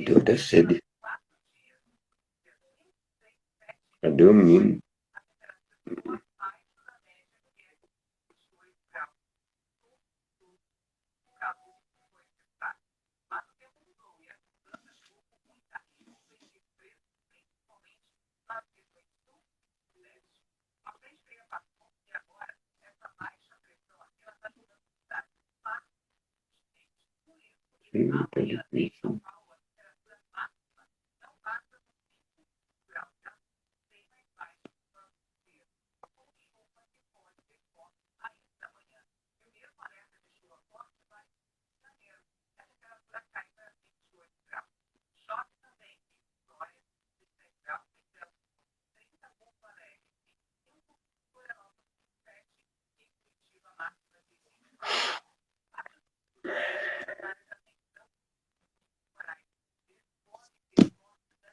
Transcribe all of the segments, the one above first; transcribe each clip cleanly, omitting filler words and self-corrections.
Deu até sede. Cadê o menino? Tá difícil.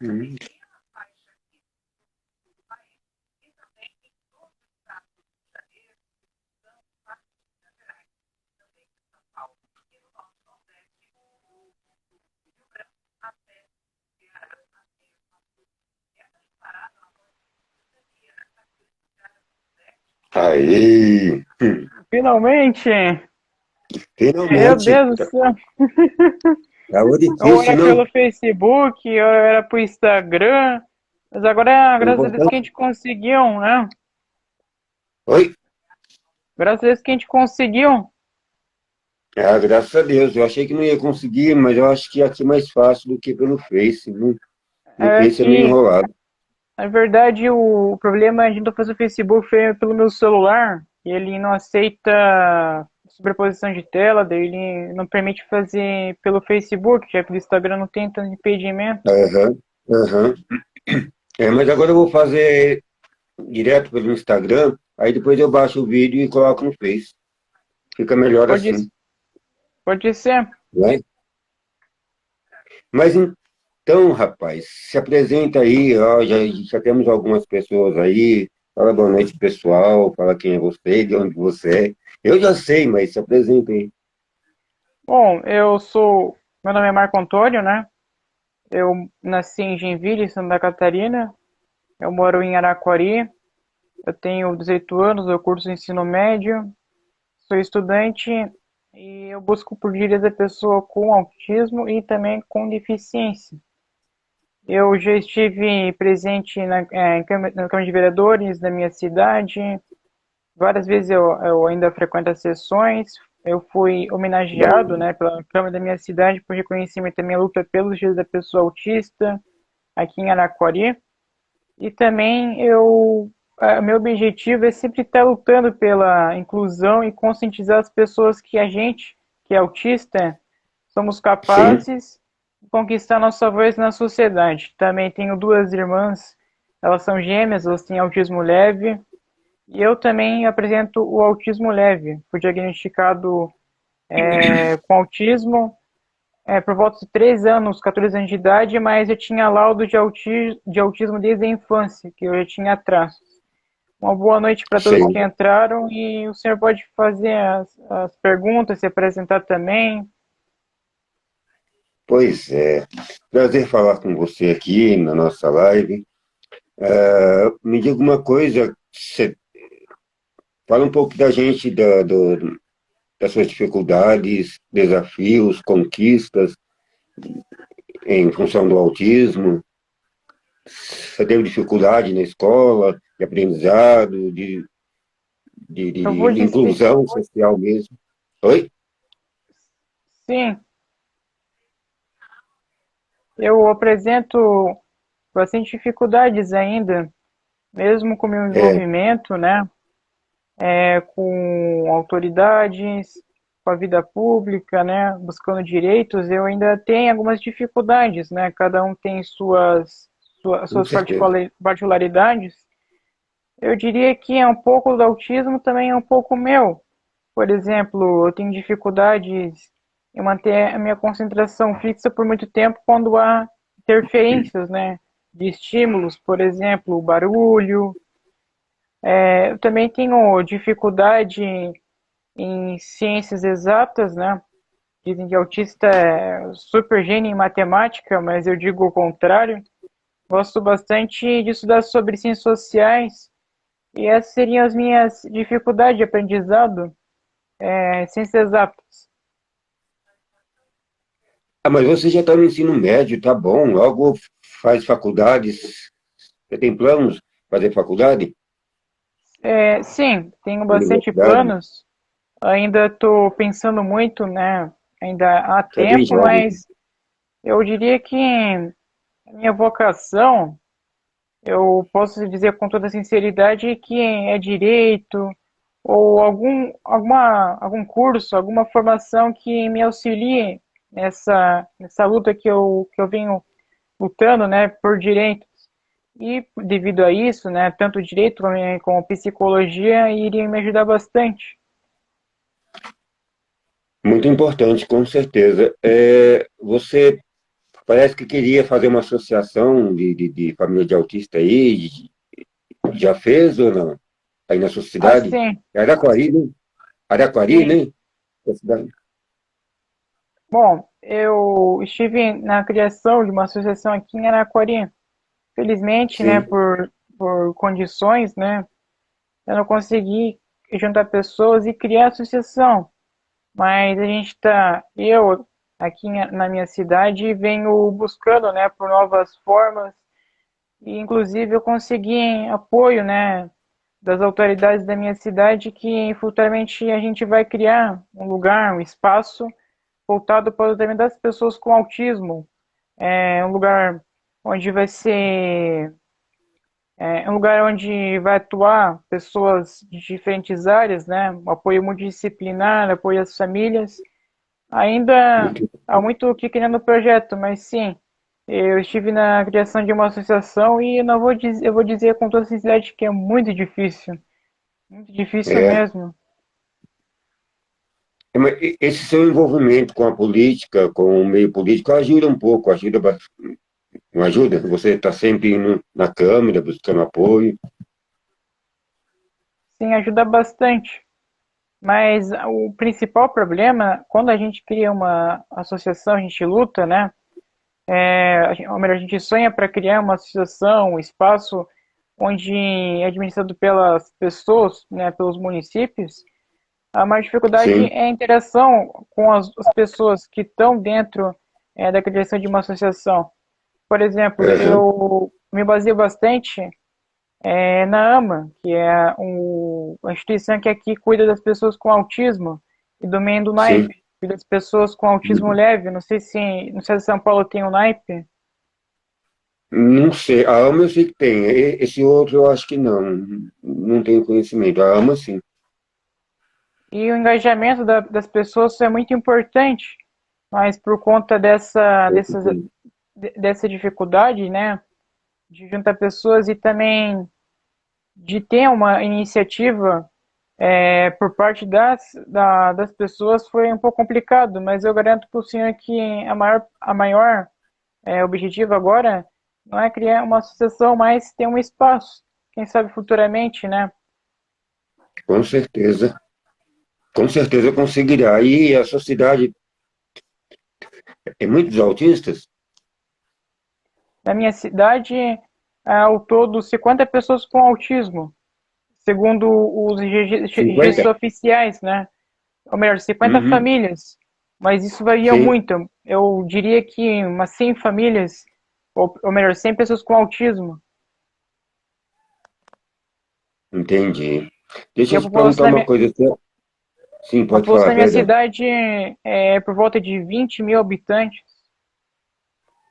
Hum. Aí, Finalmente! Meu finalmente. Deus do céu! Tava Ou difícil, era não? pelo Facebook, ou era pro Instagram. Mas agora, O graças a Deus que a importante. gente conseguiu, né? Oi? Graças a Deus que a gente conseguiu. Ah, graças a Deus. Eu achei que não ia conseguir, mas eu acho que aqui é mais fácil do que pelo Face, viu? No É Face é meio que, enrolado. na verdade, o problema de não fazer o Facebook foi pelo meu celular. E ele não aceita sobreposição de tela, daí ele não permite fazer pelo Facebook, já que o Instagram não tem tanto impedimento. Aham, aham. É, mas agora eu vou fazer direto pelo Instagram, aí depois eu baixo o vídeo e coloco no Face. Fica melhor Pode, assim, pode ser. né? Mas então, rapaz, se apresenta aí, ó, já temos algumas pessoas aí. Fala boa noite, pessoal. Fala quem é você, de onde você é. Eu já sei, mas se apresenta aí. Bom, meu nome é Marco Antônio, né? Eu nasci em Joinville, Santa Catarina. Eu moro em Araquari. Eu tenho 18 anos, eu curso ensino médio. Sou estudante e eu busco por direitos da pessoa com autismo e também com deficiência. Eu já estive presente na Câmara de Vereadores da minha cidade. Várias vezes eu ainda frequento as sessões. Eu fui homenageado, Bom, né, pela Câmara da minha cidade por reconhecimento da minha luta pelos direitos da pessoa autista aqui em Araquari. E também meu objetivo é sempre estar lutando pela inclusão e conscientizar as pessoas que a gente, que é autista, somos sim, capazes de conquistar nossa voz na sociedade. Também tenho duas irmãs, elas são gêmeas, elas têm autismo leve, e eu também apresento o autismo leve. Fui diagnosticado com autismo por volta de 3 anos, 14 anos de idade, mas eu tinha laudo de autismo desde a infância, que eu já tinha traços. Uma boa noite para todos que sim. entraram e o senhor pode fazer as perguntas, se apresentar também. Pois é. Prazer falar com você aqui na nossa live. Me diga uma coisa, fala um pouco da gente, das suas dificuldades, desafios, conquistas em função do autismo. Você teve dificuldade na escola, de aprendizado, Eu vou de dizer, inclusão social mesmo. Oi? sim, eu apresento bastante dificuldades ainda, mesmo com o meu É, envolvimento, né, com autoridades, com a vida pública, né, buscando direitos, eu ainda tenho algumas dificuldades, né, cada um tem com suas certeza. particularidades. Eu diria que é um pouco do autismo, também é um pouco meu. Por exemplo, eu tenho dificuldades em manter a minha concentração fixa por muito tempo quando há interferências, né, de estímulos, por exemplo, barulho. Eu também tenho dificuldade em ciências exatas, né? Dizem que autista é super gênio em matemática, mas eu digo o contrário. Gosto bastante de estudar sobre ciências sociais e essas seriam as minhas dificuldades de aprendizado, ciências exatas. Ah, mas você já está no ensino médio, tá bom. Logo faz faculdades. Você tem planos de fazer faculdade? Sim, tenho bastante Universidade? planos. Ainda estou pensando muito, né? Ainda há Você é bem tempo, jovem. mas eu diria que a minha vocação, eu posso dizer com toda sinceridade que é direito ou algum curso, alguma formação que me auxilie nessa luta que eu venho lutando, né, por direitos. E devido a isso, né, tanto direito como psicologia iria me ajudar bastante. Muito importante, com certeza. Você parece que queria fazer uma associação de família de autista aí. Já fez ou não? Aí na sua cidade? Assim, É Araquari, né? Araquari, sim. né? A cidade. Bom, eu estive na criação de uma associação aqui em Araquari. Felizmente, né, Sim, por condições, né, eu não consegui juntar pessoas e criar a associação. Mas a gente está, eu aqui na minha cidade venho buscando, né, por novas formas e inclusive eu consegui apoio, né, das autoridades da minha cidade que futuramente a gente vai criar um lugar, um espaço voltado para o tratamento das pessoas com autismo. É um lugar onde vai ser um lugar onde vai atuar pessoas de diferentes áreas, né? Apoio multidisciplinar, apoio às famílias. Ainda muito. há muito o que criar no projeto, mas sim, eu estive na criação de uma associação e não vou dizer, eu vou dizer com toda sinceridade que é muito difícil É. mesmo. Mas esse seu envolvimento com a política, com o meio político, ajuda um pouco, não ajuda? Você está sempre indo na Câmara, buscando apoio. Sim, ajuda bastante. Mas o principal problema, quando a gente cria uma associação, a gente luta, né? Ou melhor, a gente sonha para criar uma associação, um espaço onde é administrado pelas pessoas, né, pelos municípios. A maior dificuldade Sim. é a interação com as pessoas que estão dentro da criação de uma associação. Por exemplo, Aham. eu me baseio bastante na AMA, que é uma instituição que aqui cuida das pessoas com autismo, e do meio do Sim. naipe, cuida das pessoas com autismo leve. Não sei se São Paulo tem o naipe. Não sei. A AMA eu sei que tem. Esse outro eu acho que não. Não tenho conhecimento. A AMA, sim. E o engajamento das pessoas é muito importante, mas por conta dessa dificuldade, né, de juntar pessoas e também de ter uma iniciativa por parte das pessoas foi um pouco complicado, mas eu garanto para o senhor que a maior objetivo agora não é criar uma associação, mas ter um espaço, quem sabe futuramente, né? Com certeza. Com certeza conseguirá. E a sociedade tem muitos autistas? Na minha cidade, ao todo, 50 pessoas com autismo, segundo os registros 50? oficiais, né? Ou melhor, 50 Uhum. famílias, mas isso varia Sim, muito. Eu diria que umas 100 famílias, ou melhor, 100 pessoas com autismo. entendi. E Deixa eu a te população perguntar da uma minha, coisa. Sim, a pode população falar, da minha perdão. cidade é por volta de 20 mil habitantes.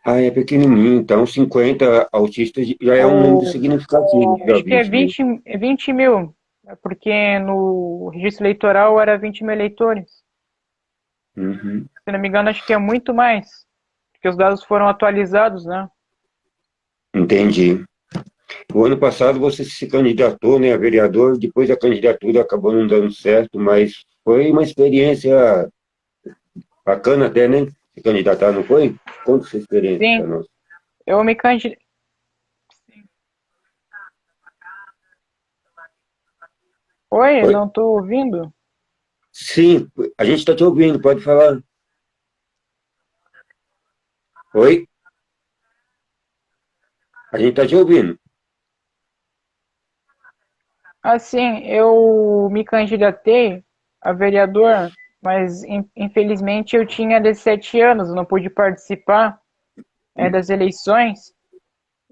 Ah, é pequenininho, então 50 autistas já é um número Ou significativo para acho que é 20 mil. 20 mil, porque no registro eleitoral era 20 mil eleitores. Uhum. Se não me engano, acho que é muito mais, porque os dados foram atualizados, né? Entendi. O ano passado você se candidatou, né, a vereador, depois a candidatura acabou não dando certo, mas foi uma experiência bacana até, né? Se candidatar, não foi? Conta essa experiência para Sim, nós. eu me candidatei. Oi, Oi? não estou ouvindo. Sim, a gente está te ouvindo, pode falar. Oi? A gente está te ouvindo. Assim, eu me candidatei a vereador, mas infelizmente eu tinha 17 anos, não pude participar das eleições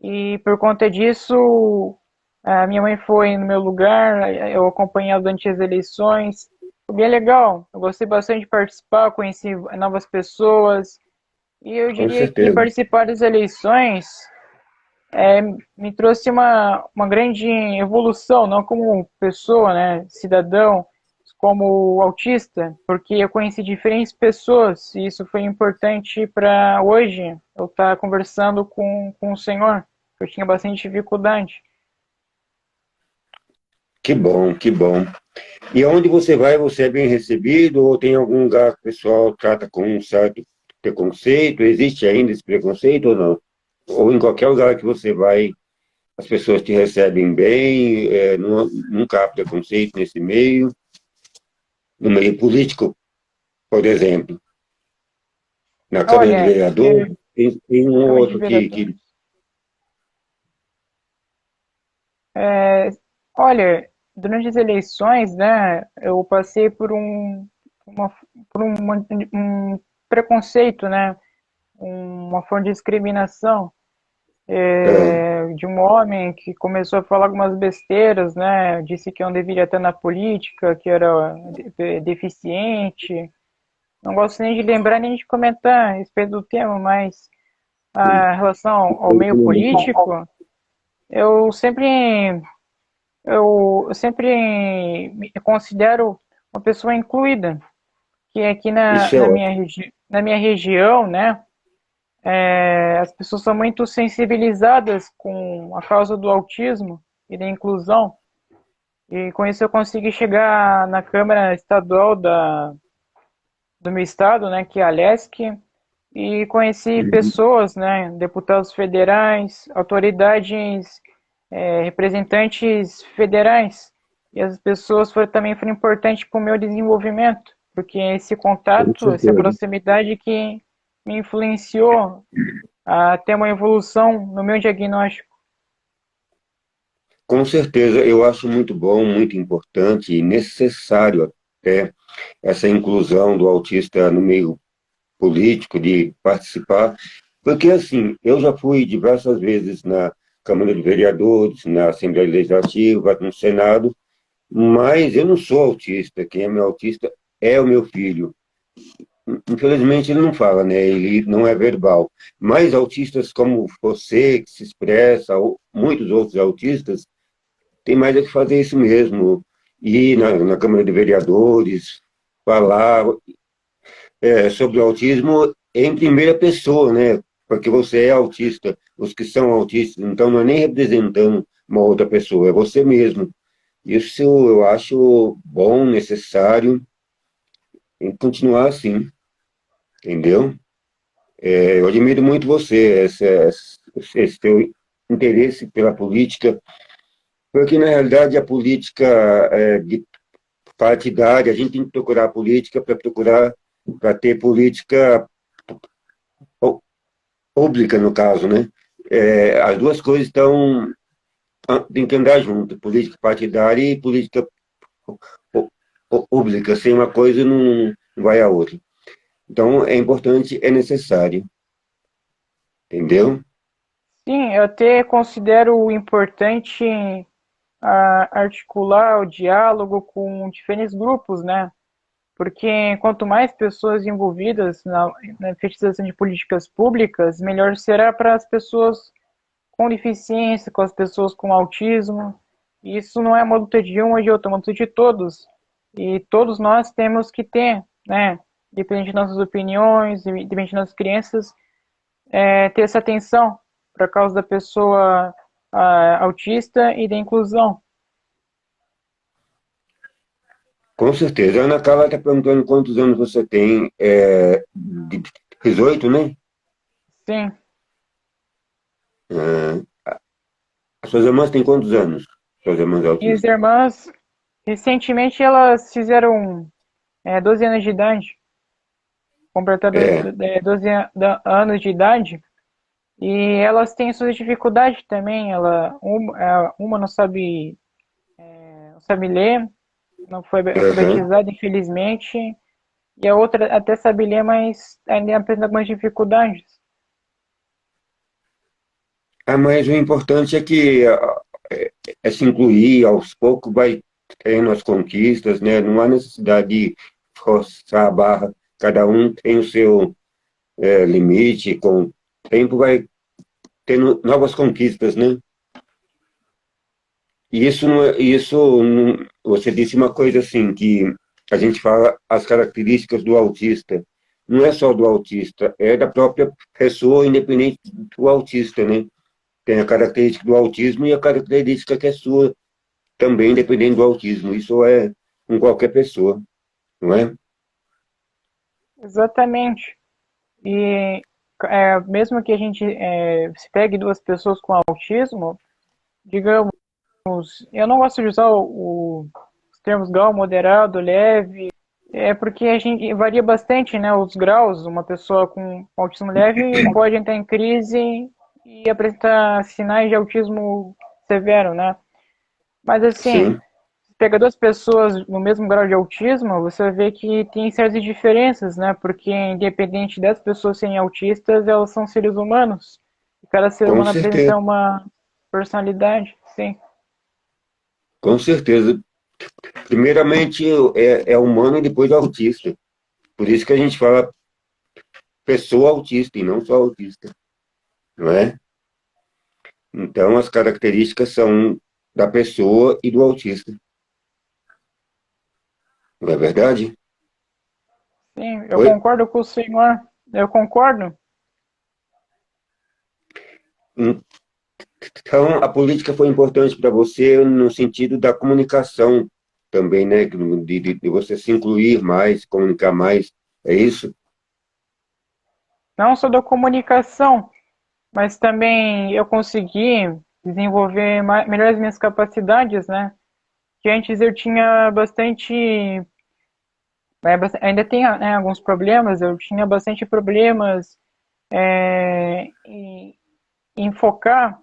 e por conta disso a minha mãe foi no meu lugar, eu acompanhei durante as eleições. Foi bem legal, eu gostei bastante de participar, conheci novas pessoas e eu Com diria que certeza. participar das eleições me trouxe uma grande evolução, não como pessoa, né, cidadão, como autista, porque eu conheci diferentes pessoas e isso foi importante para hoje eu estar conversando com o Senhor. Eu tinha bastante dificuldade. Que bom, que bom. E aonde você vai, você é bem recebido ou tem algum lugar que o pessoal trata com um certo preconceito? Existe ainda esse preconceito ou não? Ou em qualquer lugar que você vai, as pessoas te recebem bem, nunca há preconceito nesse meio, no meio político, por exemplo, na Câmara de Olha, Vereadores, tem um ou Câmara de outro Vereadores. que É, olha, durante as eleições, né, eu passei uma, por um preconceito, né, uma forma de discriminação é, de um homem que começou a falar algumas besteiras, né, disse que eu não deveria estar na política, que era deficiente. Não gosto nem de lembrar nem de comentar a respeito do tema, mas a relação ao meio político, eu sempre eu sempre me considero uma pessoa incluída, que aqui isso é ótimo. na minha região, né, as pessoas são muito sensibilizadas com a causa do autismo e da inclusão, e com isso eu consegui chegar na Câmara Estadual do meu estado, né, que é a LESC, e conheci pessoas, né, deputados federais, autoridades, representantes federais, e as pessoas também foram importantes para o meu desenvolvimento, porque esse Com contato, essa certeza. proximidade que me influenciou a ter uma evolução no meu diagnóstico. Com certeza, eu acho muito bom, muito importante e necessário até essa inclusão do autista no meio político, de participar, porque assim, eu já fui diversas vezes na Câmara de Vereadores, na Assembleia Legislativa, no Senado, mas eu não sou autista, quem é meu autista é o meu filho. Infelizmente ele não fala, né? Ele não é verbal. Mas autistas como você, que se expressa, ou muitos outros autistas, tem mais é que fazer isso mesmo. Ir na Câmara de Vereadores, falar sobre o autismo em primeira pessoa, né? Porque você é autista, os que são autistas, então não é nem representando uma outra pessoa, é você mesmo. Isso eu acho bom, necessário, tem que continuar assim, entendeu? Eu admiro muito você, esse teu interesse pela política, porque na realidade a política de partidária, a gente tem que procurar a política para ter política pública, no caso, né? As duas coisas tem que andar junto, política partidária e política pública. Sem uma coisa não vai a outra. Então, é importante, é necessário, entendeu? Sim, eu até considero importante articular o diálogo com diferentes grupos, né? Porque quanto mais pessoas envolvidas na efetivação de políticas públicas, melhor será para as pessoas com deficiência, com as pessoas com autismo. E isso não é uma luta de um ou de outro, é uma luta de todos. E todos nós temos que ter, né, independente de nossas opiniões, independente de nossas crenças, ter essa atenção para a causa da pessoa autista e da inclusão. Com certeza. A Ana Carla está perguntando quantos anos você tem. 18, né? Sim, Ah, as suas irmãs têm quantos anos? Suas irmãs minhas autistas. irmãs, recentemente elas fizeram 12 anos de idade, completar É, 12 anos de idade, e elas têm suas dificuldades também. Uma não sabe ler, não foi aham. alfabetizada, infelizmente, e a outra até sabe ler, mas ainda apresenta algumas dificuldades. Ah, mas o importante é que é se incluir, aos poucos vai tendo as conquistas, né? Não há necessidade de forçar a barra. Cada um tem o seu limite, com o tempo vai tendo novas conquistas, né? E isso, você disse uma coisa assim, que a gente fala as características do autista. Não é só do autista, é da própria pessoa, independente do autista, né? Tem a característica do autismo e a característica que é sua também, dependendo do autismo. Isso é com qualquer pessoa, não é? Exatamente. E mesmo que a gente se pegue duas pessoas com autismo, digamos, eu não gosto de usar os termos grau, moderado, leve, porque a gente varia bastante, né, os graus. Uma pessoa com autismo leve pode entrar em crise e apresentar sinais de autismo severo, né? Mas assim, Sim, se pega duas pessoas no mesmo grau de autismo, você vê que tem certas diferenças, né? Porque independente das pessoas serem autistas, elas são seres humanos. E cada ser com humano certeza, apresenta uma personalidade, sim. com certeza. Primeiramente é humano e depois autista. Por isso que a gente fala pessoa autista e não só autista, não é? Então as características são da pessoa e do autista, não é verdade? Sim, eu Oi? concordo com o senhor. Eu concordo. Então a política foi importante para você no sentido da comunicação também, né? De você se incluir mais, comunicar mais, é isso? Não só da comunicação, mas também eu consegui desenvolver melhor as minhas capacidades, né? Que antes eu tinha bastante. Ainda tenho, né, alguns problemas, eu tinha bastante problemas em, em focar,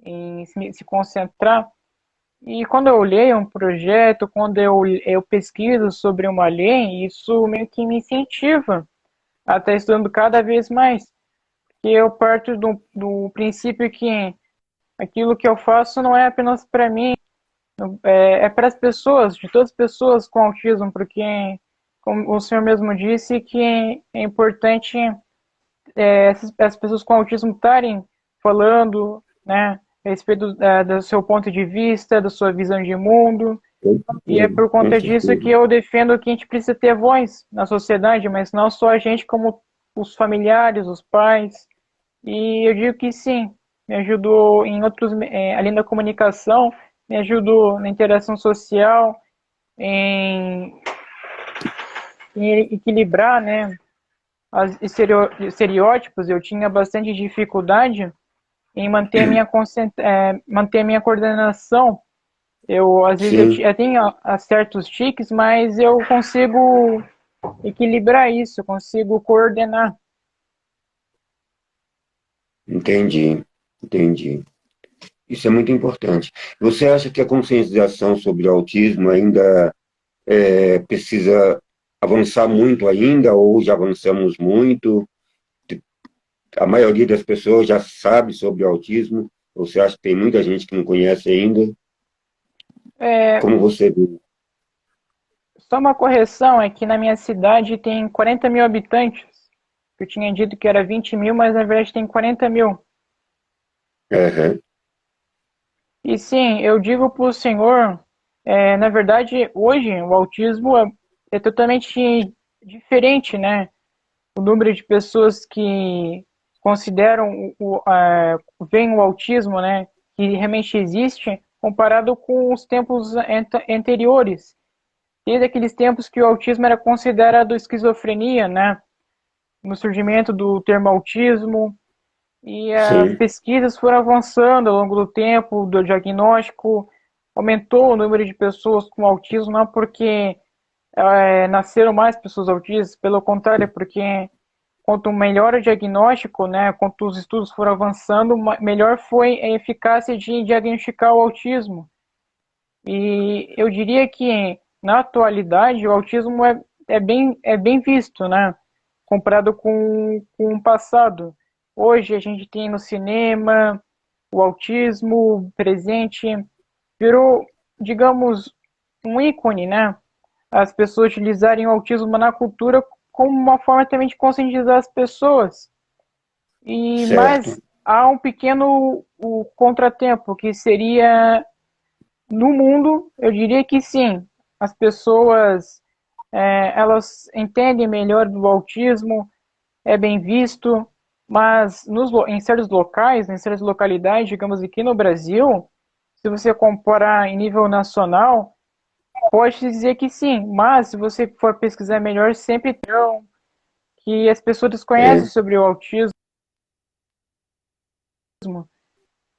em se concentrar. E quando eu leio um projeto, quando eu pesquiso sobre uma lei, isso meio que me incentiva a estar estudando cada vez mais. E eu parto do princípio que aquilo que eu faço não é apenas para mim, é para as pessoas, de todas as pessoas com autismo, porque, como o senhor mesmo disse, que é importante as pessoas com autismo estarem falando, né, a respeito do seu ponto de vista, da sua visão de mundo. E é por Com conta disso que certeza. eu defendo que a gente precisa ter voz na sociedade, mas não só a gente, como os familiares, os pais. E eu digo que sim, me ajudou em outros, além da comunicação, me ajudou na interação social, em, em equilibrar, né, os estereótipos. Eu tinha bastante dificuldade em manter a minha coordenação. Eu, às vezes, Sim, eu tenho certos tiques, mas eu consigo equilibrar isso, eu consigo coordenar. entendi, entendi. Isso é muito importante. Você acha que a conscientização sobre o autismo ainda precisa avançar muito ainda, ou já avançamos muito? A maioria das pessoas já sabe sobre o autismo? Ou você acha que tem muita gente que não conhece ainda? É, Como você vê? só uma correção, é que na minha cidade tem 40 mil habitantes. Eu tinha dito que era 20 mil, mas na verdade tem 40 mil. Aham, E sim, eu digo para o senhor, na verdade, hoje o autismo é totalmente diferente, né? O número de pessoas que consideram veem o autismo, né, que realmente existe, comparado com os tempos anteriores. Desde aqueles tempos que o autismo era considerado esquizofrenia, né? No surgimento do termo autismo, e as sim, pesquisas foram avançando ao longo do tempo, do diagnóstico, aumentou o número de pessoas com autismo, não porque nasceram mais pessoas autistas, pelo contrário, porque quanto melhor o diagnóstico, né, quanto os estudos foram avançando, melhor foi a eficácia de diagnosticar o autismo. E eu diria que, na atualidade, o autismo é bem visto, né, comparado com o passado. Hoje a gente tem no cinema o autismo presente, virou, digamos, um ícone, né? As pessoas utilizarem o autismo na cultura como uma forma também de conscientizar as pessoas. Certo. Mas há um pequeno contratempo, que seria no mundo, eu diria que sim, as pessoas elas entendem melhor do autismo, é bem visto, mas em certos locais, em certas localidades, digamos aqui no Brasil, se você comparar em nível nacional, pode dizer que sim, mas se você for pesquisar melhor, sempre terão que as pessoas desconhecem É. sobre o autismo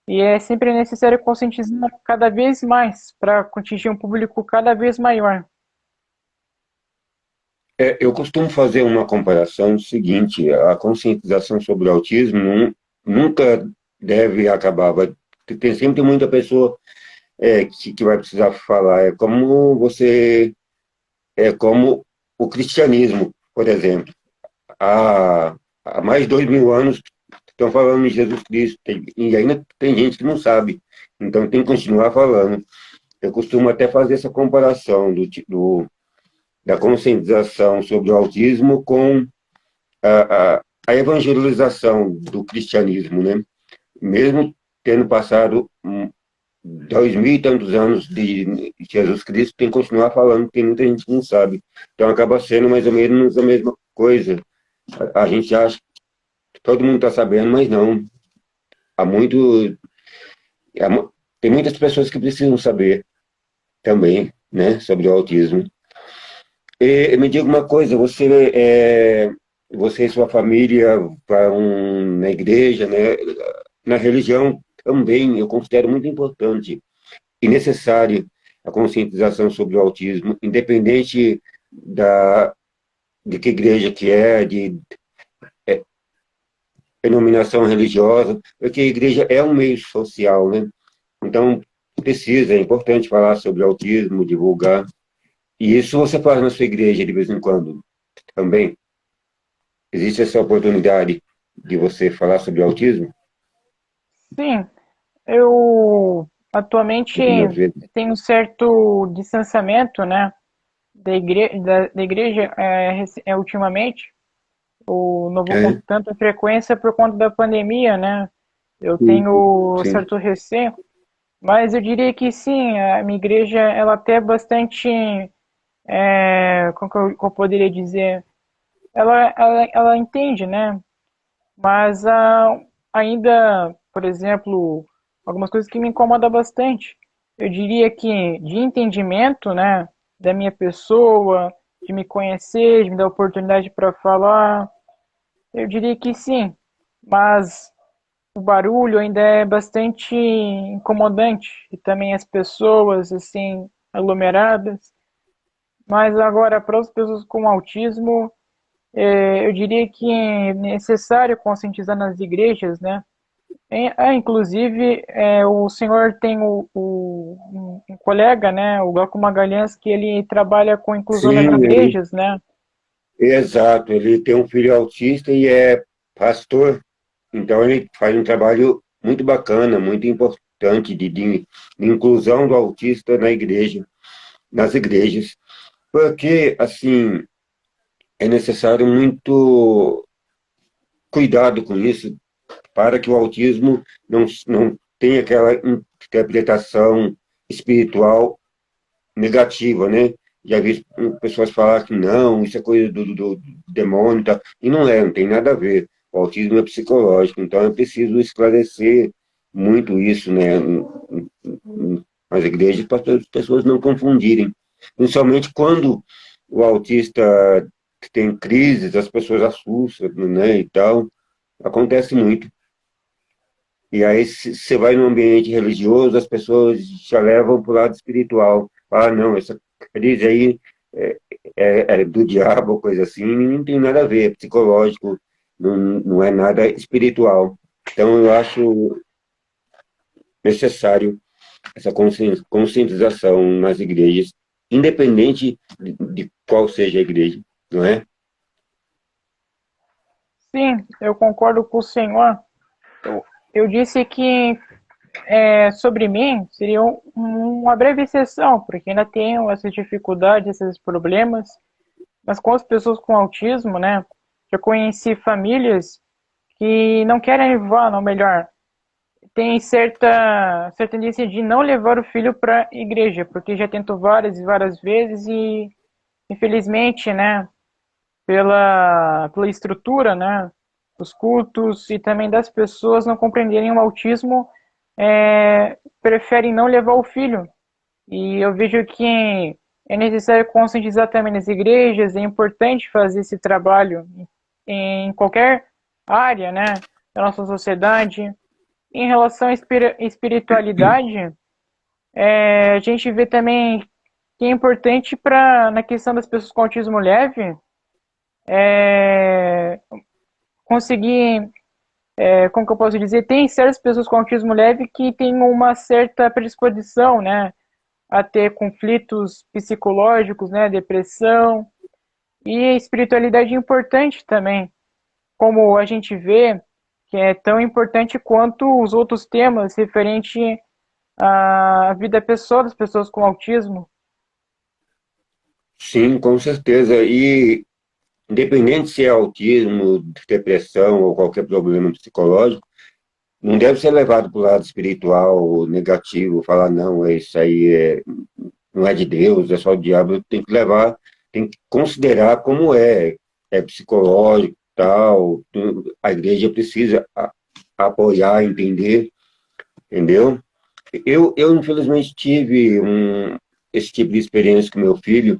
e é sempre necessário conscientizar cada vez mais para atingir um público cada vez maior. Eu costumo fazer uma comparação do seguinte: a conscientização sobre o autismo nunca deve acabar. Tem sempre muita pessoa que vai precisar falar. É como o cristianismo, por exemplo. Há mais de 2000 anos estão falando em Jesus Cristo, e ainda tem gente que não sabe. Então tem que continuar falando. Eu costumo até fazer essa comparação da conscientização sobre o autismo com a evangelização do cristianismo, né? Mesmo tendo passado 2000 e tantos anos de Jesus Cristo, tem que continuar falando, tem muita gente que não sabe. Então acaba sendo mais ou menos a mesma coisa. A gente acha que todo mundo está sabendo, mas não. Há muito, tem muitas pessoas que precisam saber também, né, sobre o autismo. E me diga uma coisa, você e sua família vão na igreja, né? Na religião também eu considero muito importante e necessária a conscientização sobre o autismo, independente de que igreja que de denominação religiosa, porque a igreja é um meio social, né? Então, é importante falar sobre o autismo, divulgar. E isso você faz na sua igreja de vez em quando também? Existe essa oportunidade de você falar sobre o autismo? Sim, eu atualmente Algumas vezes. tenho um certo distanciamento, né, da igreja ultimamente. Eu não vou com É, tanta frequência por conta da pandemia, né? Eu sim, tenho sim. certo receio, mas eu diria que sim, a minha igreja ela até é bastante, como que eu poderia dizer, ela entende, né? Mas ainda, por exemplo, algumas coisas que me incomodam bastante. Eu diria que de entendimento, né, da minha pessoa, de me conhecer, de me dar oportunidade para falar, eu diria que sim. Mas o barulho ainda é bastante incomodante e também as pessoas assim aglomeradas. Mas agora para as pessoas com autismo, eu diria que é necessário conscientizar nas igrejas, né? Inclusive, o senhor tem um colega, né, o Glauco Magalhães, que ele trabalha com inclusão nas Sim, igrejas, né? exato. Ele tem um filho autista e é pastor, então ele faz um trabalho muito bacana, muito importante de inclusão do autista na igreja, nas igrejas, porque, assim, é necessário muito cuidado com isso, para que o autismo não tenha aquela interpretação espiritual negativa, né? Já vi pessoas falar que não, isso é coisa do demônio, tá? E não é, não tem nada a ver. O autismo é psicológico, então é preciso esclarecer muito isso, né? Nas igrejas, para as pessoas não confundirem. Principalmente quando o autista tem crises, as pessoas assustam, né, e tal. Acontece muito. E aí, se você vai num ambiente religioso, as pessoas já levam para o lado espiritual. Ah, não, essa crise aí é do diabo, coisa assim, não tem nada a ver, é psicológico. não é nada espiritual. Então, eu acho necessário essa conscientização nas igrejas, independente de qual seja a igreja, não é? Sim, eu concordo com o senhor. Eu, eu disse que sobre mim seria uma breve exceção, porque ainda tenho essas dificuldades, esses problemas, mas com as pessoas com autismo, né? Já conheci famílias que não querem levar, não melhor, tem certa tendência de não levar o filho para a igreja, porque já tentou várias e várias vezes e, infelizmente, né, pela estrutura, né, dos cultos e também das pessoas não compreenderem o autismo, preferem não levar o filho. E eu vejo que é necessário conscientizar também nas igrejas, é importante fazer esse trabalho em qualquer área, né, da nossa sociedade. Em relação à espiritualidade, a gente vê também que é importante para na questão das pessoas com autismo leve conseguir, como que eu posso dizer, tem certas pessoas com autismo leve que têm uma certa predisposição, né, a ter conflitos psicológicos, né, depressão, e a espiritualidade é importante também, como a gente vê que é tão importante quanto os outros temas referente à vida pessoal das pessoas com autismo. Sim, com certeza. E independente se é autismo, depressão ou qualquer problema psicológico, não deve ser levado para o lado espiritual negativo, falar, não, isso aí não é de Deus, é só o diabo. Tem que levar, tem que considerar como é psicológico, tal. A igreja precisa apoiar, entender, entendeu? Eu infelizmente tive esse tipo de experiência com meu filho.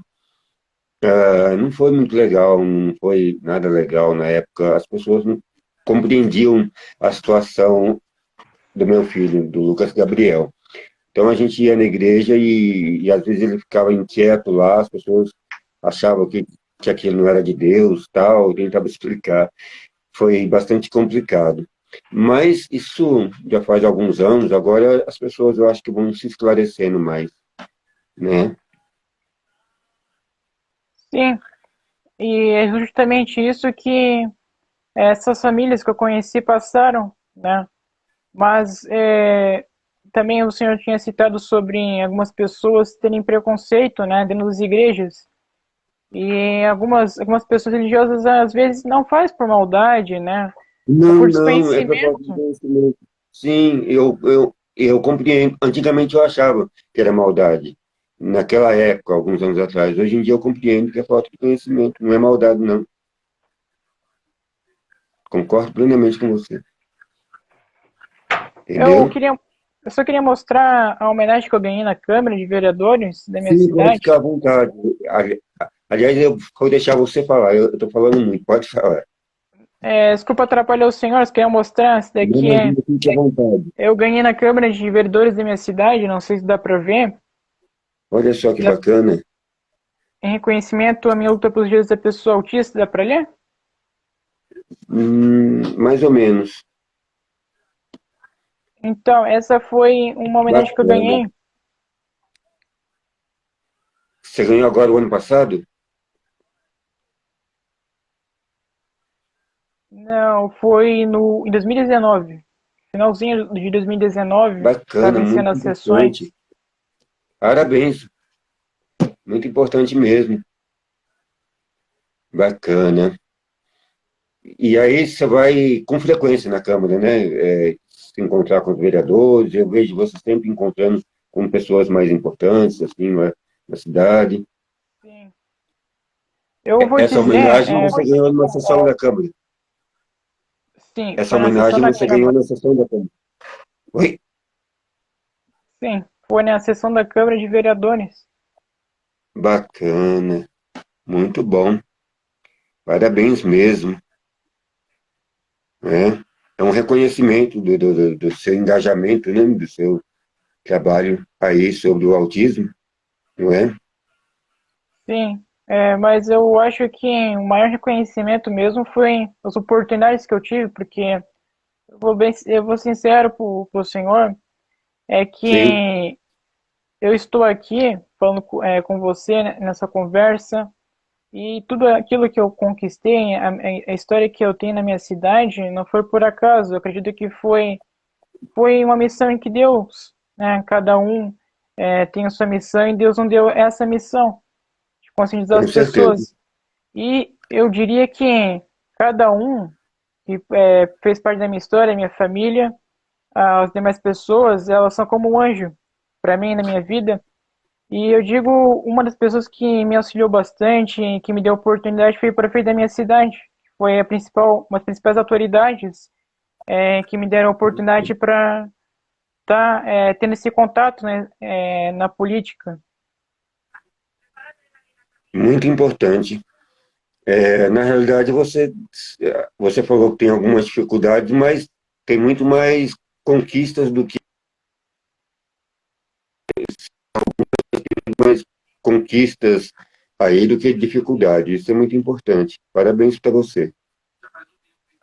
Não foi muito legal, não foi nada legal na época. As pessoas não compreendiam a situação do meu filho, do Lucas Gabriel. Então a gente ia na igreja e às vezes ele ficava inquieto lá, as pessoas achavam que aquilo não era de Deus, tal, eu tentava explicar. Foi bastante complicado. Mas isso já faz alguns anos, agora as pessoas eu acho que vão se esclarecendo mais, né? Sim, e é justamente isso que essas famílias que eu conheci passaram, né? Mas também o senhor tinha citado sobre algumas pessoas terem preconceito, né, dentro das igrejas. E algumas pessoas religiosas às vezes não faz por maldade, né? É Não, por não, é por falta de desconhecimento. conhecimento. Sim, eu compreendo. Antigamente eu achava que era maldade. Naquela época, alguns anos atrás. Hoje em dia eu compreendo que é falta de conhecimento. Não é maldade, não. Concordo plenamente com você. Eu Entendeu? queria, eu só queria mostrar a homenagem que eu ganhei na Câmara de Vereadores da minha Sim, pode cidade. ficar à vontade. Aliás, eu vou deixar você falar. Eu estou falando muito. Pode falar. Desculpa atrapalhar os senhores, queria mostrar, esse Não, daqui imagina, fique à vontade. eu ganhei na Câmara de Vereadores da minha cidade, não sei se dá pra ver, Olha só que da- bacana. em reconhecimento à minha luta pelos direitos da pessoa autista, dá pra ler? Mais ou menos. Então, essa foi uma homenagem que eu Bacana. ganhei. Você ganhou agora o ano passado? Não, foi em 2019. Finalzinho de 2019, estava Bacana, vencendo muito as sessões. importante. Parabéns. Muito importante mesmo. Bacana. E aí você vai com frequência na Câmara, né? Se encontrar com os vereadores. Eu vejo você sempre encontrando com pessoas mais importantes, assim, na cidade. Sim. Eu vou Essa dizer, homenagem você ganhou numa sessão da Câmara. sim, Essa foi na sessão homenagem da você ganhou Câmara. na sessão da Câmara. Oi? Sim, foi na sessão da Câmara de Vereadores. Bacana. Muito bom. Parabéns mesmo, né? É um reconhecimento do seu engajamento, né? Do seu trabalho aí sobre o autismo, não é? Sim. Mas eu acho que o maior reconhecimento mesmo foi as oportunidades que eu tive, porque eu vou sincero pro senhor, é Sim, que eu estou aqui falando com você né, nessa conversa e tudo aquilo que eu conquistei, a história que eu tenho na minha cidade, não foi por acaso. Eu acredito que foi uma missão em que Deus, né, cada um tem a sua missão e Deus não deu essa missão de conscientizar com as certeza. pessoas. E eu diria que cada um que fez parte da minha história, minha família, as demais pessoas, elas são como um anjo para mim na minha vida. E eu digo, uma das pessoas que me auxiliou bastante, que me deu oportunidade, foi o prefeito da minha cidade. Foi uma das principais autoridades que me deram a oportunidade para estar tendo esse contato né, na política. Muito importante. Na realidade, você falou que tem algumas dificuldades, mas tem muito mais conquistas do que mais conquistas aí do que dificuldades. Isso é muito importante. Parabéns para você.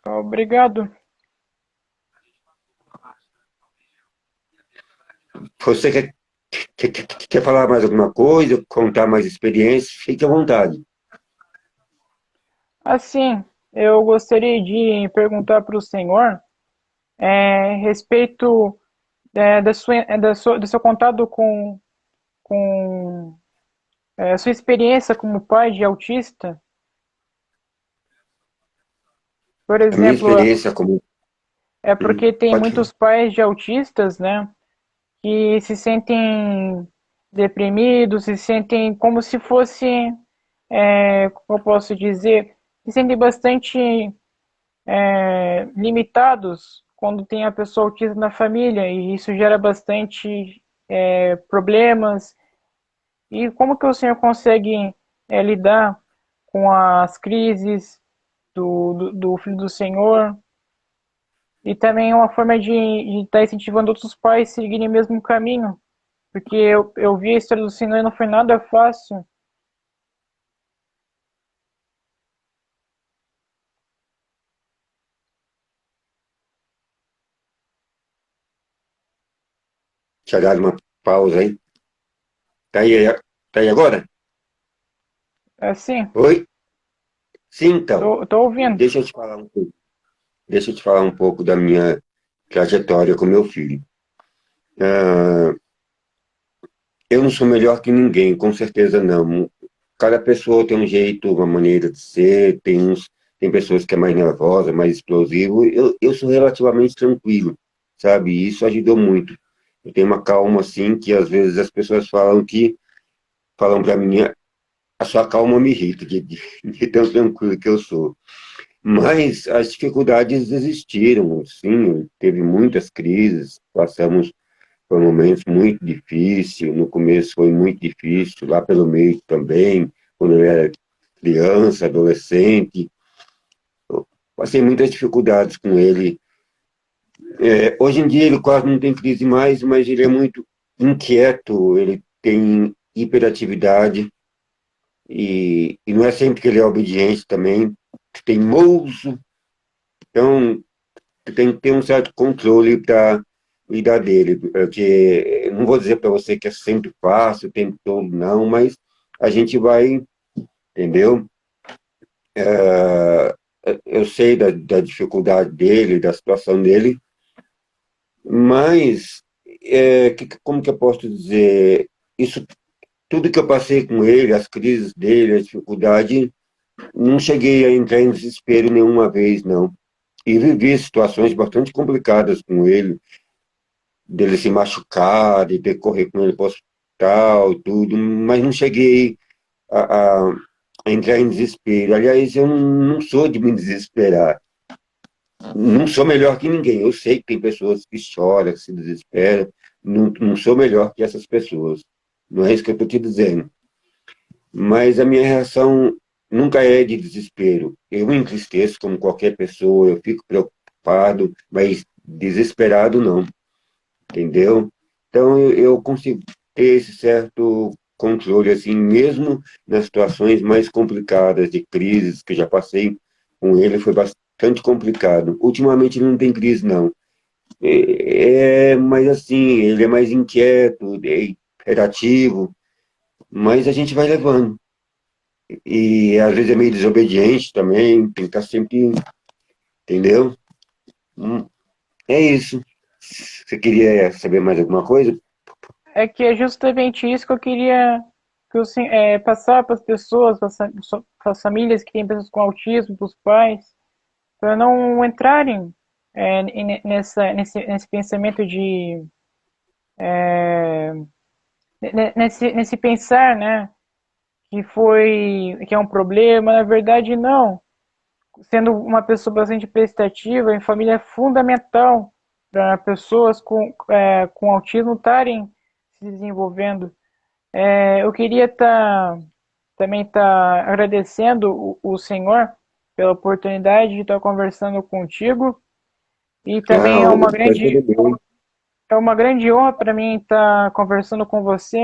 Obrigado. Você quer falar mais alguma coisa, contar mais experiências? Fique à vontade. Assim, eu gostaria de perguntar para o senhor a respeito do seu contato com a sua experiência como pai de autista. Por A minha exemplo, experiência como. é porque tem Pode falar. muitos pais de autistas, né, que se sentem deprimidos, se sentem como se fosse, como eu posso dizer, se sentem bastante limitados quando tem a pessoa autista na família e isso gera bastante problemas. E como que o senhor consegue lidar com as crises do filho do senhor? E também é uma forma de estar incentivando outros pais a seguirem o mesmo caminho. Porque eu vi a história do senhor e não foi nada fácil. Tinha dado uma pausa aí. Tá aí, tá aí agora? Assim, Oi? Sim, então. tô ouvindo. Deixa eu te falar um pouco. Deixa eu te falar um pouco da minha trajetória com meu filho. Ah, eu não sou melhor que ninguém, com certeza não. Cada pessoa tem um jeito, uma maneira de ser, tem pessoas que é mais nervosa, mais explosivo. Eu sou relativamente tranquilo, sabe? E isso ajudou muito. Eu tenho uma calma assim que às vezes as pessoas falam para mim, a sua calma me irrita, de tão tranquilo que eu sou. Mas as dificuldades existiram, sim, teve muitas crises, passamos por momentos muito difíceis, no começo foi muito difícil, lá pelo meio também, quando eu era criança, adolescente, eu passei muitas dificuldades com ele. Hoje em dia ele quase não tem crise mais, mas ele é muito inquieto, ele tem hiperatividade, e não é sempre que ele é obediente também, teimoso, então tem que ter um certo controle para cuidar dele, porque não vou dizer para você que é sempre fácil, o tempo todo, não, mas a gente vai, entendeu? Eu sei da dificuldade dele, da situação dele, mas como que eu posso dizer? Isso, tudo que eu passei com ele, as crises dele, a dificuldade, não cheguei a entrar em desespero nenhuma vez, não. E vivi situações bastante complicadas com ele, dele se machucar, de ter que correr com ele para o hospital e tudo, mas não cheguei a, a, a entrar em desespero. Aliás, eu não sou de me desesperar. Não sou melhor que ninguém. Eu sei que tem pessoas que choram, que se desesperam. Não sou melhor que essas pessoas. Não é isso que eu estou te dizendo. Mas a minha reação nunca é de desespero. Eu me entristeço como qualquer pessoa, eu fico preocupado, mas desesperado não, entendeu? Então eu consigo ter esse certo controle, assim, mesmo nas situações mais complicadas, de crises que eu já passei com ele, foi bastante complicado. Ultimamente ele não tem crise, não. Mas assim, ele é mais inquieto, é hiperativo, mas a gente vai levando. E às vezes é meio desobediente também, tem que estar sempre, entendeu? Hum, É isso. Você queria saber mais alguma coisa? É que é justamente isso que eu queria passar para as pessoas, para as famílias que têm pessoas com autismo, para os pais, para não entrarem nesse pensamento de nesse pensar, né, que é um problema. Na verdade, não. Sendo uma pessoa bastante prestativa, em família é fundamental para pessoas com autismo estarem se desenvolvendo. Eu queria também estar agradecendo o Senhor pela oportunidade de estar conversando contigo, e também Ah, vai ser bem. é uma grande honra para mim estar conversando com você.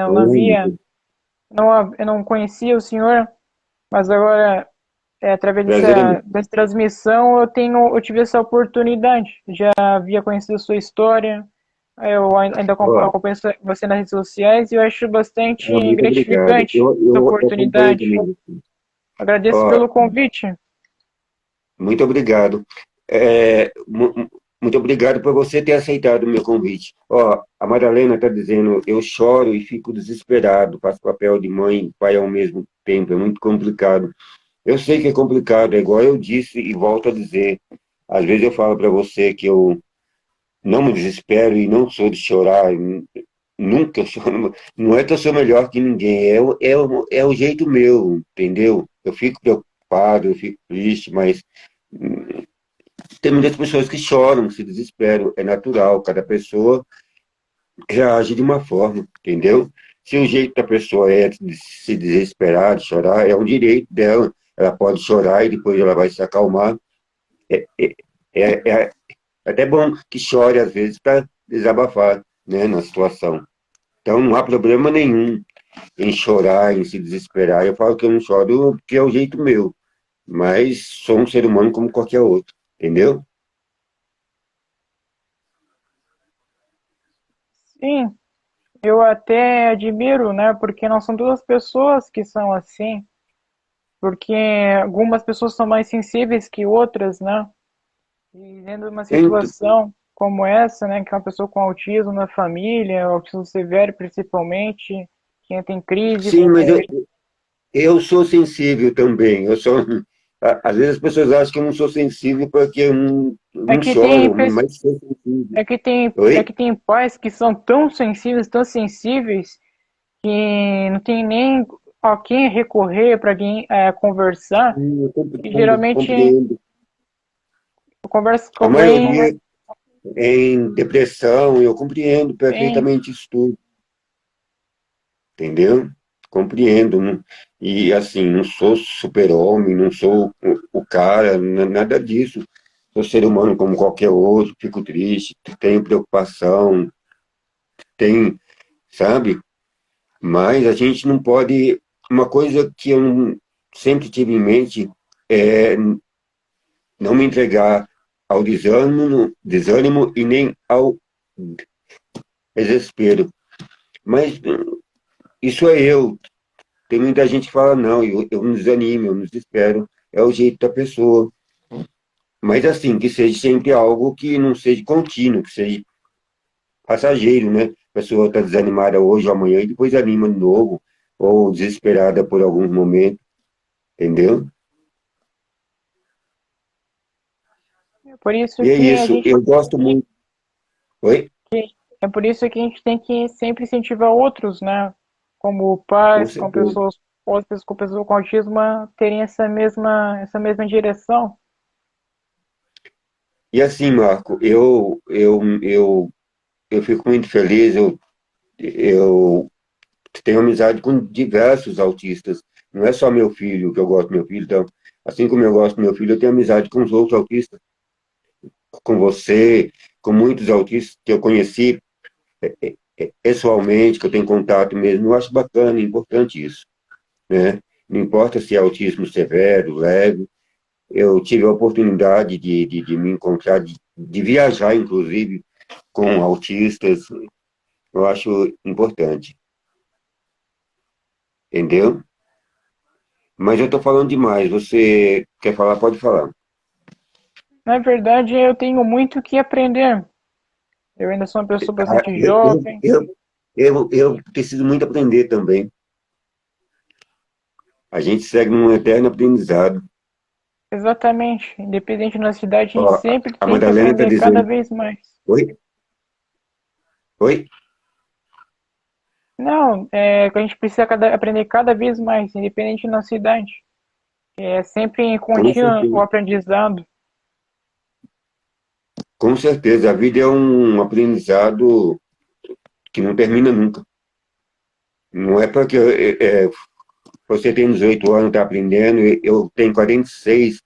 Oi, Eu não conhecia o Senhor, mas agora, através prazer é meu. dessa transmissão, eu tive essa oportunidade. Já havia conhecido a sua história, eu ainda Ó, acompanho você nas redes sociais e eu acho bastante muito obrigado. gratificante essa Eu acompanho oportunidade. também. Agradeço Ó, pelo convite. muito obrigado. Muito obrigado por você ter aceitado o meu convite. Ó, a Madalena está dizendo, eu choro e fico desesperado, faço papel de mãe e pai ao mesmo tempo, é muito complicado. Eu sei que é complicado, é igual eu disse e volto a dizer. Às vezes eu falo para você que eu não me desespero e não sou de chorar, nunca eu choro. Não é que eu sou melhor que ninguém, é o jeito meu, entendeu? Eu fico preocupado, eu fico triste, mas tem muitas pessoas que choram, se desesperam, é natural, cada pessoa reage de uma forma, entendeu? Se o jeito da pessoa é de se desesperar, de chorar, é um direito dela. Ela pode chorar e depois ela vai se acalmar. É até bom que chore às vezes para desabafar, né, na situação. Então não há problema nenhum em chorar, em se desesperar. Eu falo que eu não choro porque é o jeito meu, mas sou um ser humano como qualquer outro, entendeu? Sim, eu até admiro, né? Porque não são duas pessoas que são assim. Porque algumas pessoas são mais sensíveis que outras, né? E dentro de uma Ent- situação como essa, né? Que é uma pessoa com autismo na família, autismo severo principalmente, que entra em crise Sim, mas porque eu sou sensível também. Eu sou, às vezes as pessoas acham que eu não sou sensível porque eu é não que tem, choro, mas sou sensível. é Oi? que tem pais que são tão sensíveis, que não tem nem a quem recorrer para quem conversar. Sim, eu E compreendo, geralmente compreendo. eu converso com A alguém, maioria é em depressão, eu compreendo sim, perfeitamente isso tudo, entendeu? Compreendo. E assim, não sou super-homem, não sou o cara, nada disso. Sou ser humano como qualquer outro, fico triste, tenho preocupação, tenho, sabe? Mas a gente não pode. Uma coisa que eu sempre tive em mente é não me entregar ao desânimo e nem ao desespero. Mas isso é eu. Tem muita gente que fala, não, eu não desanimo, eu não desespero. É o jeito da pessoa. Mas assim, que seja sempre algo que não seja contínuo, que seja passageiro, né? A pessoa está desanimada hoje ou amanhã e depois anima de novo, ou desesperada por alguns momentos, entendeu? é por isso E é que a isso, gente eu gosto muito. Oi? é por isso que a gente tem que sempre incentivar outros, né? Como Com pais, com certeza. pessoas, outras com pessoas com autismo, a terem essa mesma direção. E assim, Marco, eu fico muito feliz, eu tenho amizade com diversos autistas. Não é só meu filho que eu gosto do meu filho, então, assim como eu gosto do meu filho, eu tenho amizade com os outros autistas, com você, com muitos autistas que eu conheci. pessoalmente, que eu tenho contato mesmo, eu acho bacana, importante isso, né? Não importa se é autismo severo, leve, eu tive a oportunidade de me encontrar, de viajar, inclusive, com autistas, eu acho importante, entendeu? Mas eu estou falando demais, você quer falar, pode falar. Na verdade, eu tenho muito o que aprender. Eu ainda sou uma pessoa Ah, bastante jovem. eu preciso muito aprender também. A gente segue num eterno aprendizado. Exatamente. Independente da cidade, a gente Ó, sempre a tem que Madalena está aprender cada dizendo, vez mais. oi? Oi? Não, que a gente precisa aprender cada vez mais, independente da cidade. É sempre em Com contínuo o certeza. aprendizado. Com certeza, a vida é um aprendizado que não termina nunca. Não é porque você tem 18 anos, está aprendendo, eu tenho 46,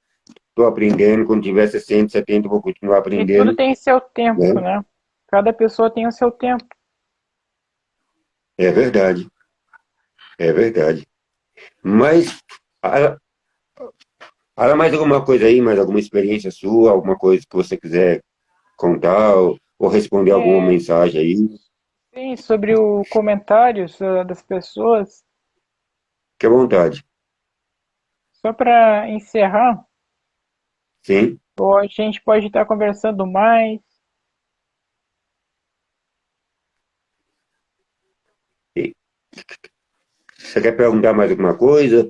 estou aprendendo, quando tiver 60, 70, eu vou continuar E tudo aprendendo, tem seu tempo, né? né? Cada pessoa tem o seu tempo. É verdade, é verdade. Mas, fala fala mais alguma coisa aí, mais alguma experiência sua, alguma coisa que você quiser contar, ou responder alguma É, mensagem aí, sim, sobre o comentários das pessoas, fique à vontade. só para encerrar, Sim? ou a gente pode estar conversando mais. E você quer perguntar mais alguma coisa?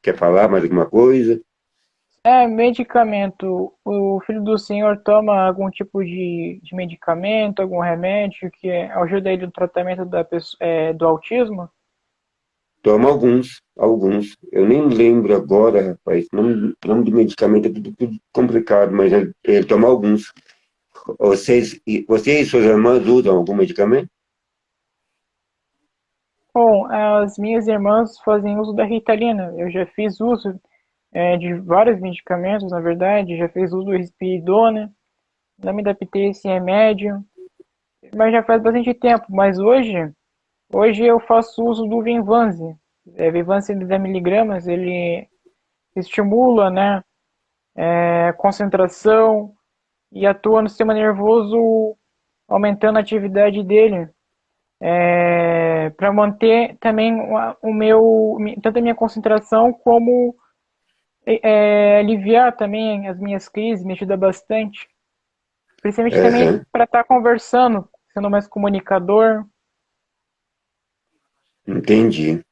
Quer falar mais alguma coisa? Medicamento. O filho do senhor toma algum tipo de medicamento, algum remédio que ajuda ele no tratamento do autismo? Toma alguns, alguns. Eu nem lembro agora, rapaz. Nome de medicamento é tudo complicado, mas ele toma alguns. Você e suas irmãs usam algum medicamento? Bom, as minhas irmãs fazem uso da Ritalina. Eu já fiz uso de vários medicamentos, na verdade. Já fiz uso do Risperidona, não me adaptei a esse remédio, mas já faz bastante tempo. Mas hoje eu faço uso do Venvanse. Venvanse de 10 miligramas, ele estimula, né, concentração e atua no sistema nervoso, aumentando a atividade dele. Para manter também tanto a minha concentração como aliviar também as minhas crises, me ajuda bastante. Principalmente também Aham, para estar conversando, sendo mais comunicador. entendi.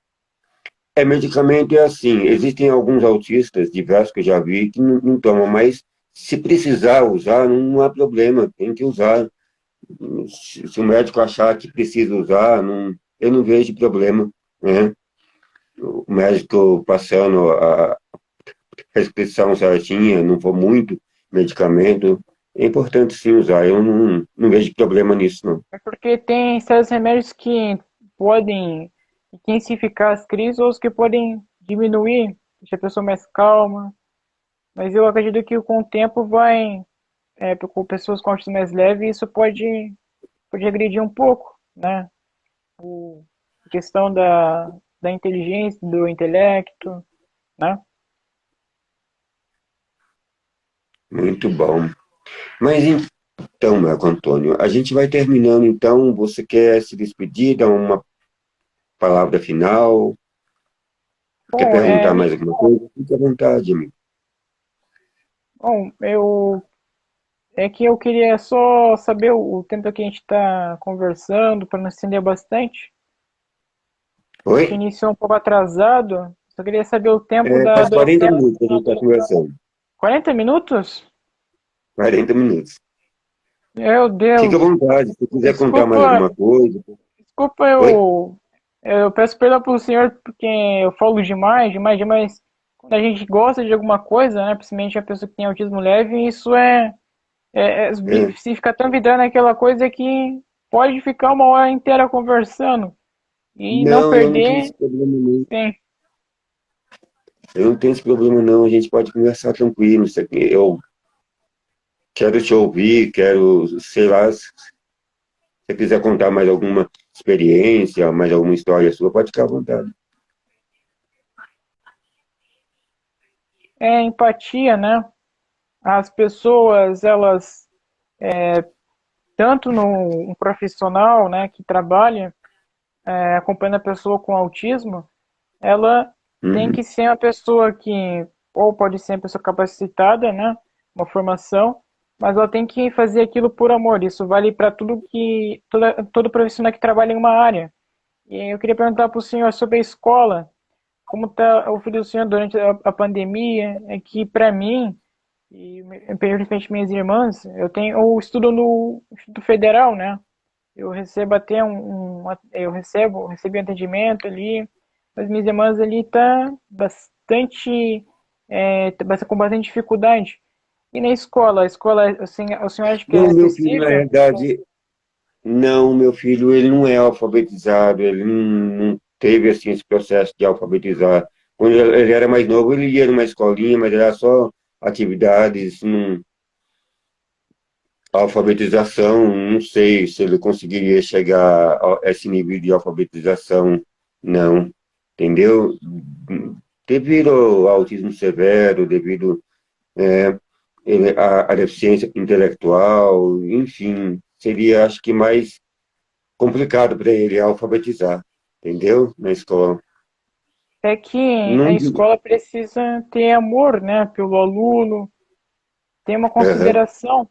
Medicamento é assim, existem alguns autistas diversos que eu já vi que não tomam, mas se precisar usar, não há problema, tem que usar. Se o médico achar que precisa usar, eu não vejo problema, né? O médico passando a prescrição certinha, não for muito medicamento, é importante sim usar. Eu não vejo problema nisso, não. É porque tem certos remédios que podem intensificar as crises ou os que podem diminuir, deixar a pessoa mais calma. Mas eu acredito que com o tempo com pessoas com autismo mais leve, isso pode regredir um pouco, né? A questão da inteligência, do intelecto, né? Muito bom. Mas então, Marco Antônio, a gente vai terminando, então, você quer se despedir, dar uma palavra final? Quer Bom, perguntar mais alguma coisa? Fique à vontade, amigo. bom, é que eu queria só saber o tempo que a gente está conversando para não estender bastante. A gente Oi? iniciou um pouco atrasado. Só queria saber o tempo da Faz 40 duração. minutos que a gente está conversando. 40 minutos? 40 minutos. Meu Fique à Deus. vontade, se quiser contar mais Desculpa, alguma coisa. desculpa, Oi? eu peço perdão pro senhor porque eu falo demais, demais, demais. Quando a gente gosta de alguma coisa, né, principalmente a pessoa que tem autismo leve, isso É. se fica tão vidrado naquela coisa que pode ficar uma hora inteira conversando e não Não, eu não tenho perder, esse problema, não. sim. Eu não tenho esse problema, não. A gente pode conversar tranquilo. Eu quero te ouvir, quero, sei lá, você quiser contar mais alguma experiência, mais alguma história sua, pode ficar à vontade. É empatia, né? As pessoas, elas, tanto no um profissional, né, que trabalha acompanhando a pessoa com autismo, ela tem Uhum. que ser uma pessoa que, ou pode ser uma pessoa capacitada, né, uma formação, mas ela tem que fazer aquilo por amor. Isso vale para tudo que, todo profissional que trabalha em uma área. E eu queria perguntar para o senhor sobre a escola, como está o filho do senhor durante a pandemia, é que para mim, e principalmente minhas irmãs, eu estudo no Instituto Federal, né? Eu recebo até recebi um atendimento ali, mas minhas irmãs ali tá bastante, com bastante dificuldade. E na escola, assim, o senhor acha que é Não, meu filho, na acessível? realidade, não, meu filho, ele não é alfabetizado, ele não teve, assim, esse processo de alfabetizar. Quando ele era mais novo, ele ia numa escolinha, mas era só atividades, não, alfabetização, não sei se ele conseguiria chegar a esse nível de alfabetização, não, entendeu? Devido ao autismo severo, devido à deficiência intelectual, enfim, seria, acho que, mais complicado para ele alfabetizar, entendeu? Na escola. É que a Não, escola precisa ter amor, né, pelo aluno, ter uma aham, consideração.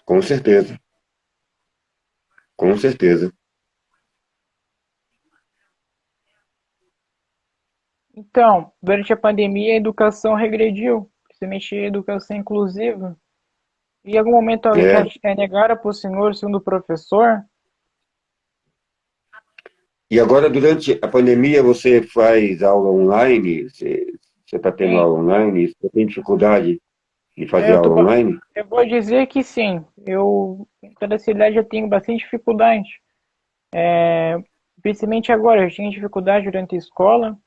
com certeza, com certeza. Então, durante a pandemia, a educação regrediu, principalmente a educação inclusiva. E em algum momento alguém É. quer negar para o senhor, segundo o professor? E agora, durante a pandemia, você faz aula online? Você está tendo Sim, aula online? Você tem dificuldade de fazer eu, tô, aula online? eu vou dizer que sim. Eu, em toda essa idade, eu tenho bastante dificuldade. Principalmente agora, eu tinha dificuldade durante a escola,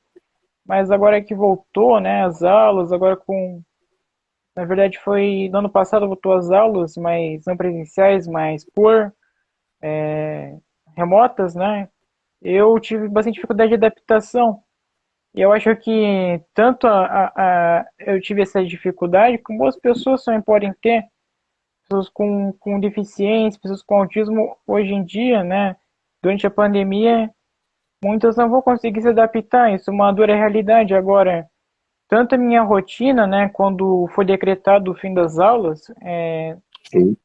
mas agora que voltou, né, as aulas, agora com... Na verdade, foi no ano passado voltou as aulas, mas não presenciais, mas por remotas, né? Eu tive bastante dificuldade de adaptação. E eu acho que tanto eu tive essa dificuldade, como as pessoas também podem ter, pessoas com deficiência, pessoas com autismo hoje em dia, né? Durante a pandemia, muitas não vão conseguir se adaptar, isso é uma dura realidade. Agora, tanto a minha rotina, né, quando foi decretado o fim das aulas, Sim,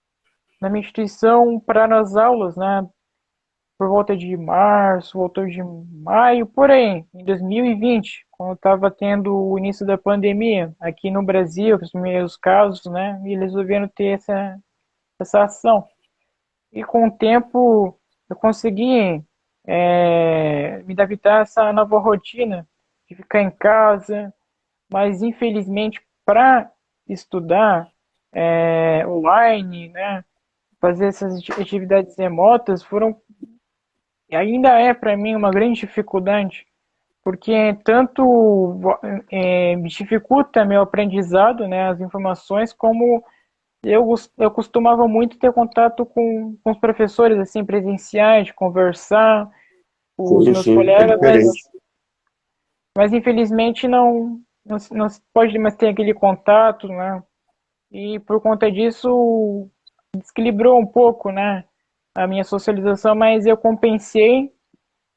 na minha instituição pararam as aulas, né, por volta de março, voltou de maio, por aí, em 2020, quando estava tendo o início da pandemia aqui no Brasil, os primeiros casos, né, e eles resolveram ter essa ação. E com o tempo eu consegui me adaptar a essa nova rotina de ficar em casa, mas infelizmente para estudar online, né, fazer essas atividades remotas foram e ainda é para mim uma grande dificuldade, porque tanto me dificulta meu aprendizado, né, as informações, como eu costumava muito ter contato com os professores assim presenciais, de conversar com os sim, meus sim, é colegas, diferente. mas infelizmente não se pode mais ter aquele contato, né? E por conta disso desequilibrou um pouco, né, a minha socialização, mas eu compensei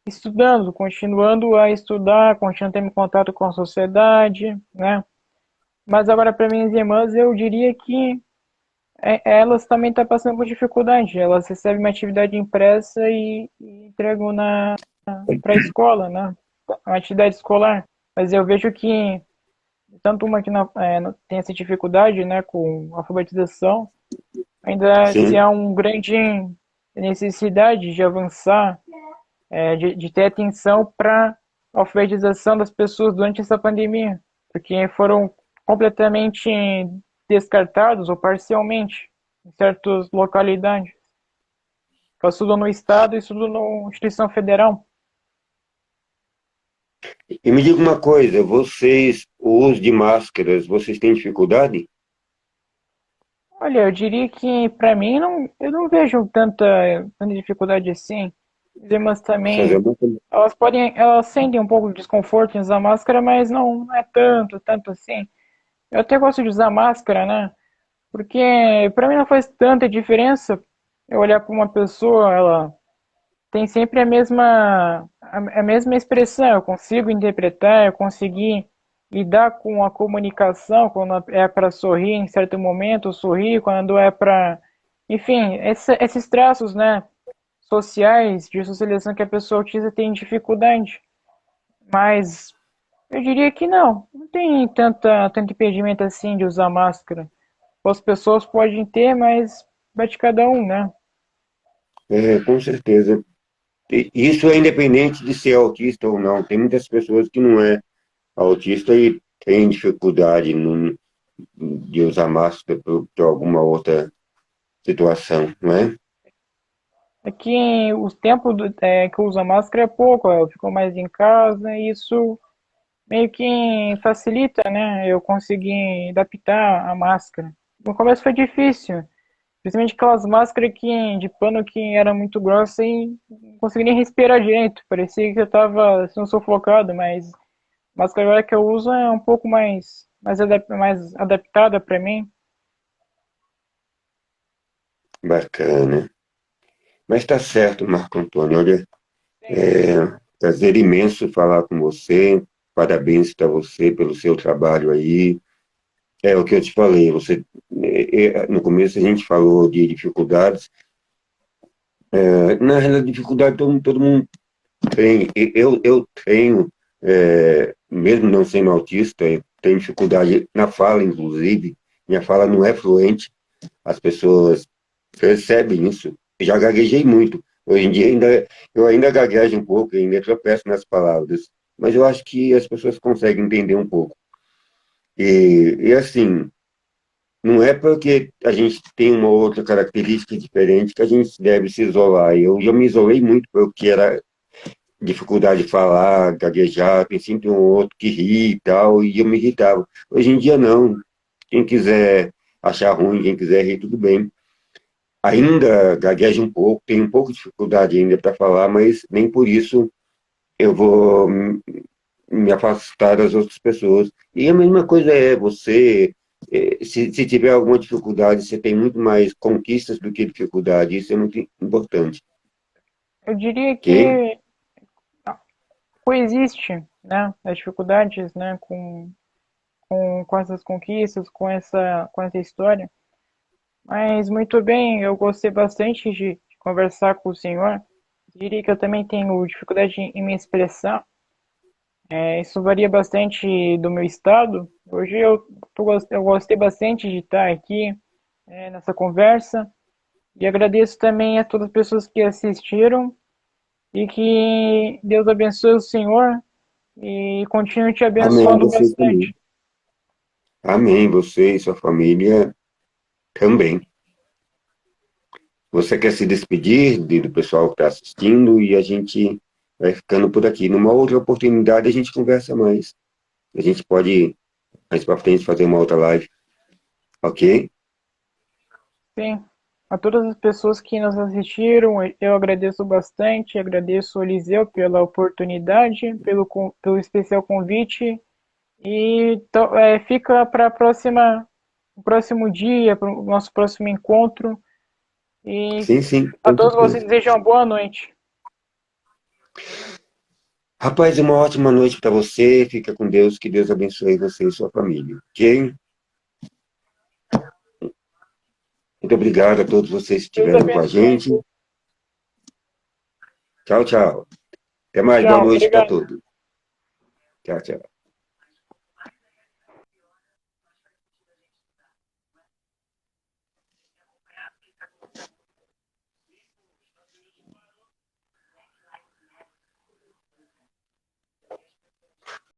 estudando, continuando a estudar, continuando tendo contato com a sociedade, né? Mas agora para minhas irmãs eu diria que elas também estão passando por dificuldade. Elas recebem uma atividade impressa e entregam para a escola, né? Uma atividade escolar. Mas eu vejo que tanto uma que tem essa dificuldade, né, com a alfabetização, ainda se Sim. há uma grande necessidade de avançar, de ter atenção para a alfabetização das pessoas durante essa pandemia, porque foram completamente descartados ou parcialmente em certas localidades. Eu estudo no estado e estudo na instituição federal. E me diga uma coisa, o uso de máscaras, vocês têm dificuldade? Olha, eu diria que para mim não, eu não vejo tanta dificuldade assim. Mas Fazer também uma... elas sentem um pouco de desconforto em usar máscara, mas não é tanto assim. Eu até gosto de usar máscara, né? Porque para mim não faz tanta diferença eu olhar para uma pessoa, ela tem sempre a mesma expressão, eu consigo interpretar, eu consegui lidar com a comunicação, quando é para sorrir em certo momento, sorrir, quando é para, enfim, esses traços, né, sociais, de socialização que a pessoa autista tem dificuldade, mas eu diria que não tem tanto impedimento assim de usar máscara. As pessoas podem ter, mas vai de cada um, né? Com certeza. Isso é independente de ser autista ou não. Tem muitas pessoas que não é autista e tem dificuldade de usar máscara por alguma outra situação, não é? É que o tempo que eu uso a máscara é pouco, eu fico mais em casa e isso meio que facilita, né? Eu conseguir adaptar a máscara. No começo foi difícil, principalmente aquelas máscaras de pano que era muito grossa e não conseguia nem respirar direito. Parecia que eu estava sendo sufocado, mas a máscara agora que eu uso é um pouco mais adaptada para mim. Bacana. Mas tá certo, Marco Antônio. Olha, prazer imenso falar com você. Parabéns para você pelo seu trabalho aí. É o que eu te falei. No começo a gente falou de dificuldades. Na realidade, dificuldade todo mundo tem. Eu tenho, mesmo não sendo autista, eu tenho dificuldade na fala, inclusive. Minha fala não é fluente. As pessoas percebem isso. Eu já gaguejei muito. Hoje em dia eu ainda gaguejo um pouco, ainda tropeço nas palavras. Mas eu acho que as pessoas conseguem entender um pouco. E assim, não é porque a gente tem uma outra característica diferente que a gente deve se isolar. Eu já me isolei muito porque era dificuldade de falar, gaguejar, tem sempre um outro que ri e tal, e eu me irritava. Hoje em dia não. Quem quiser achar ruim, quem quiser rir, tudo bem. Ainda gaguejo um pouco, tenho um pouco de dificuldade ainda para falar, mas nem por isso eu vou me afastar das outras pessoas. E a mesma coisa é você, se tiver alguma dificuldade, você tem muito mais conquistas do que dificuldade, isso é muito importante, Eu diria ok? que coexiste, né, as dificuldades, né, com essas conquistas, com essa história. Mas muito bem, eu gostei bastante de conversar com o senhor. Diria que eu também tenho dificuldade em me expressar. Isso varia bastante do meu estado. Hoje eu gostei bastante de estar aqui, nessa conversa. E agradeço também a todas as pessoas que assistiram. E que Deus abençoe o senhor e continue te Amém, abençoando você também. bastante. Amém, você e sua família também. Você quer se despedir do pessoal que está assistindo e a gente vai ficando por aqui. Numa outra oportunidade a gente conversa mais. A gente pode, mais para frente, fazer uma outra live, ok? Sim. A todas as pessoas que nos assistiram, eu agradeço bastante, agradeço ao Eliseu pela oportunidade, pelo especial convite e fica para o próximo dia, para o nosso próximo encontro e Sim, sim, a com todos vocês certeza. desejo uma boa noite. Rapaz, uma ótima noite para você. Fica com Deus. Que Deus abençoe você e sua família. Ok? Muito obrigado a todos vocês que Deus estiveram com a abençoe. gente. Tchau, tchau. Até mais. Boa Tchau, noite para obrigado. todos. Tchau, tchau.